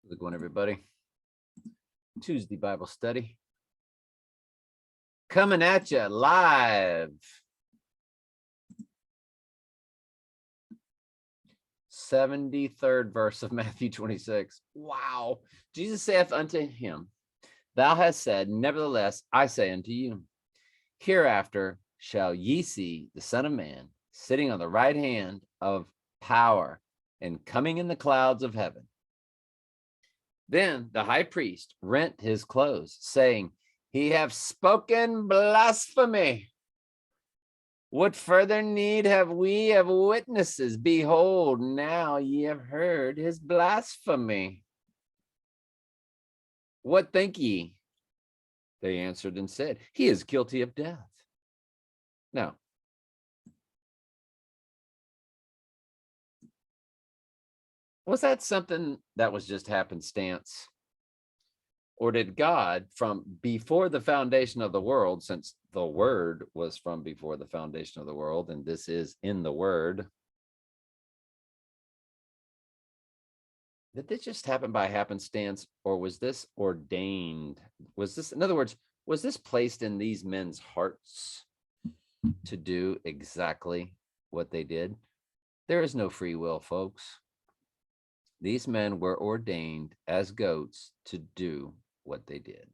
Good one, everybody. Tuesday Bible study. Coming at you live. 73rd verse of Matthew 26. Wow. Jesus saith unto him, Thou hast said, nevertheless, I say unto you, hereafter shall ye see the Son of Man sitting on the right hand of power and coming in the clouds of heaven. Then the high priest rent his clothes, saying, He hath spoken blasphemy. What further need have we of witnesses? Behold, now ye have heard his blasphemy. What think ye? They answered and said, He is guilty of death. Now, was that something that was just happenstance? Or did God, from before the foundation of the world, since the Word was from before the foundation of the world, and this is in the Word, did this just happen by happenstance, or was this ordained? Was this, in other words, was this placed in these men's hearts to do exactly what they did? There is no free will, folks. These men were ordained as goats to do what they did.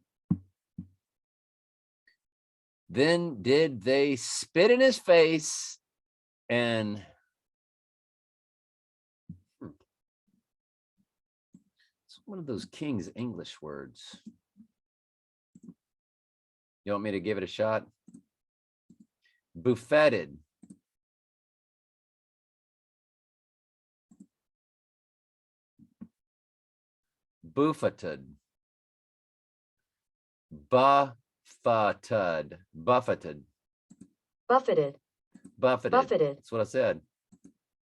Then did they spit in his face and it's one of those King's English words. You want me to give it a shot? Buffeted. Buffeted. Buffeted. Buffeted. Buffeted. Buffeted. Buffeted. That's what I said.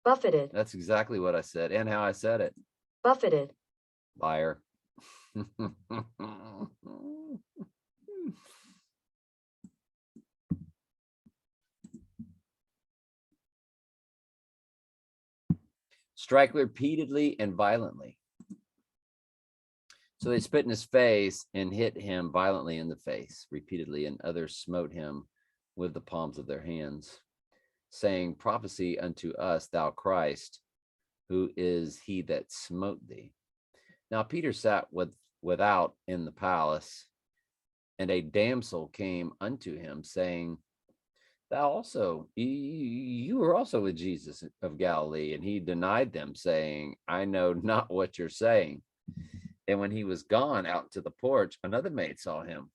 Buffeted. That's exactly what I said and how I said it. Buffeted. Liar. Strike repeatedly and violently. So they spit in his face and hit him violently in the face repeatedly, and others smote him with the palms of their hands, saying, Prophesy unto us, thou Christ, who is he that smote thee? Now Peter sat without in the palace, and a damsel came unto him, saying, Thou also, you were also with Jesus of Galilee. And he denied them, saying, I know not what you're saying. And when he was gone out to the porch, another maid saw him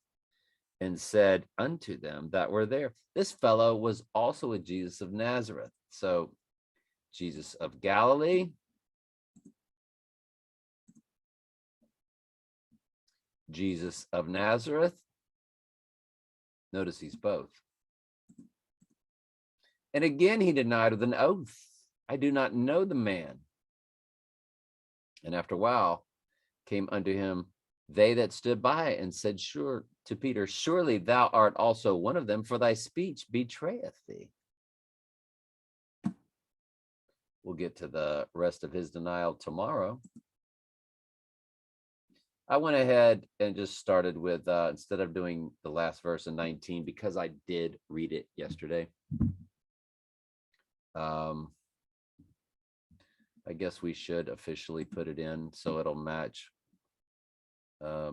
and said unto them that were there, This fellow was also with Jesus of Nazareth. So Jesus of Galilee, Jesus of Nazareth. Notice he's both. And again he denied with an oath, I do not know the man. And after a while came unto him they that stood by and said, Sure to Peter, surely thou art also one of them, for thy speech betrayeth thee. We'll get to the rest of his denial tomorrow. I went ahead and just started with, instead of doing the last verse in 19, because I did read it yesterday. I guess we should officially put it in so it'll match. I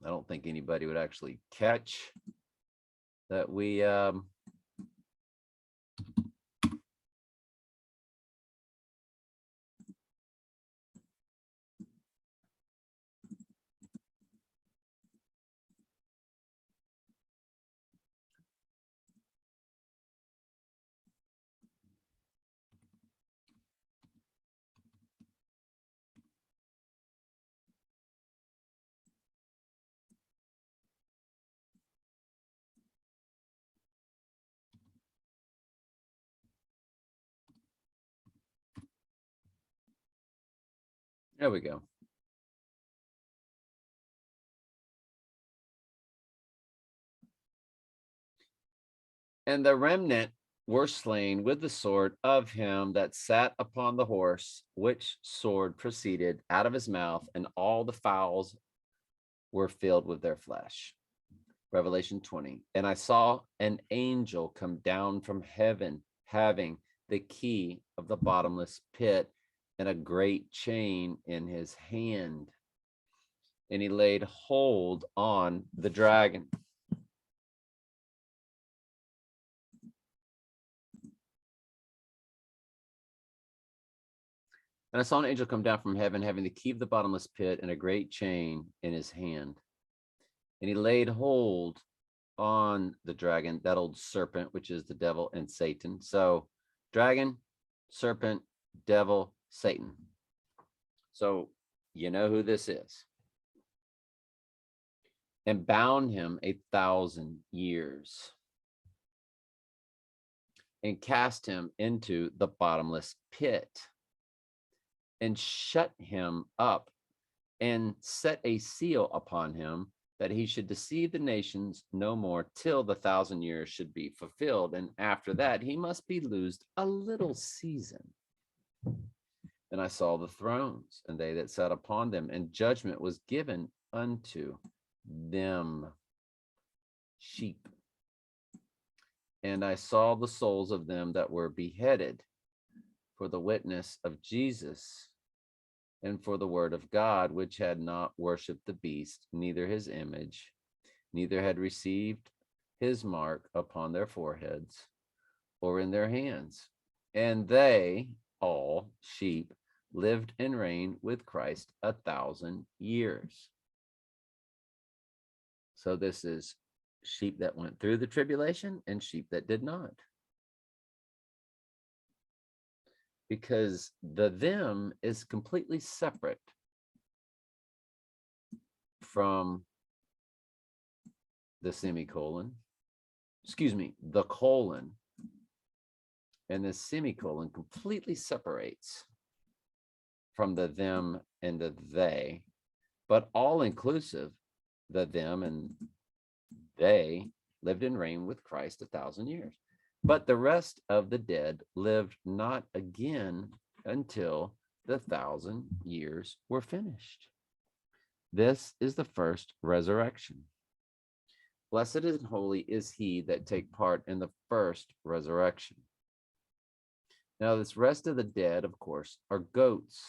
don't think anybody would actually catch that we there we go. And the remnant were slain with the sword of him that sat upon the horse, which sword proceeded out of his mouth, and all the fowls were filled with their flesh. Revelation 20. And I saw an angel come down from heaven, having the key of the bottomless pit and a great chain in his hand. And he laid hold on the dragon. And I saw an angel come down from heaven, having the key of the bottomless pit and a great chain in his hand. And he laid hold on the dragon, that old serpent, which is the devil and Satan. So, dragon, serpent, devil, Satan. So, you know who this is. And bound him 1,000 years. And cast him into the bottomless pit. And shut him up. And set a seal upon him, that he should deceive the nations no more till the 1,000 years should be fulfilled. And after that, he must be loosed a little season. And I saw the thrones, and they that sat upon them, and judgment was given unto them, sheep. And I saw the souls of them that were beheaded for the witness of Jesus, and for the word of God, which had not worshipped the beast, neither his image, neither had received his mark upon their foreheads or in their hands. And they, all sheep, lived and reigned with Christ 1,000 years. So this is sheep that went through the tribulation and sheep that did not. Because the them is completely separate from the semicolon, the colon, and the semicolon completely separates from the them and the they, but all inclusive, the them and they lived and reigned with Christ 1,000 years. But the rest of the dead lived not again until the 1,000 years were finished. This is the first resurrection. Blessed and holy is he that take part in the first resurrection. Now, this rest of the dead, of course, are goats.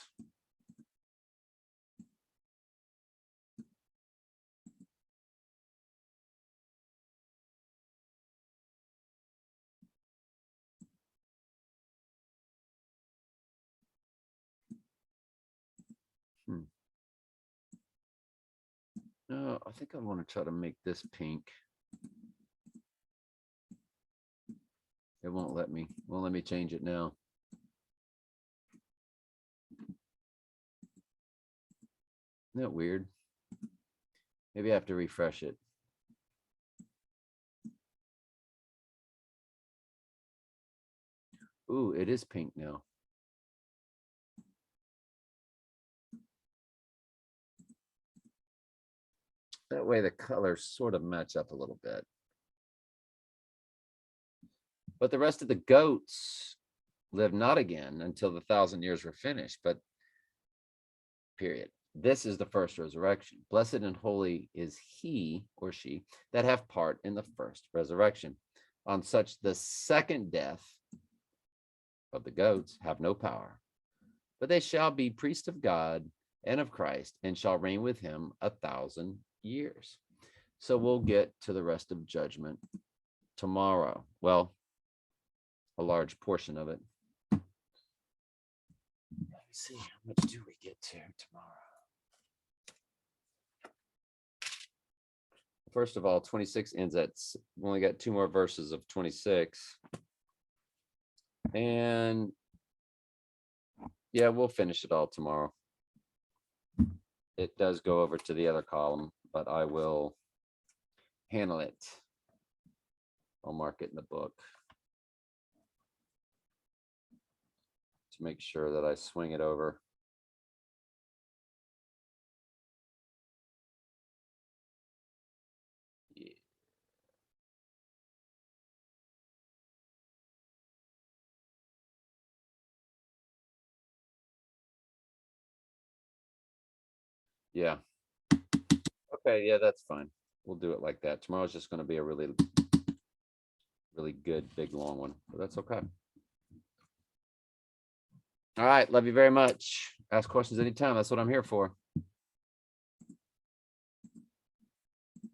No, I think I want to try to make this pink. It won't let me. Won't let me change it now. Isn't that weird? Maybe I have to refresh it. Ooh, it is pink now. That way the colors sort of match up a little bit. But the rest of the goats live not again until the 1,000 years were finished, but period. This is the first resurrection. Blessed and holy is he or she that have part in the first resurrection. On such the second death of the goats have no power, but they shall be priests of God and of Christ, and shall reign with him 1,000 years. So we'll get to the rest of judgment tomorrow. Well, a large portion of it. Let me see, how much do we get to tomorrow? First of all, 26 ends at, we only got 2 more verses of 26. And yeah, we'll finish it all tomorrow. It does go over to the other column, but I will handle it. I'll mark it in the book to make sure that I swing it over. Yeah. Okay, yeah, that's fine. We'll do it like that. Tomorrow's just going to be a really, really good, big, long one, but that's okay. All right, love you very much. Ask questions anytime. That's what I'm here for.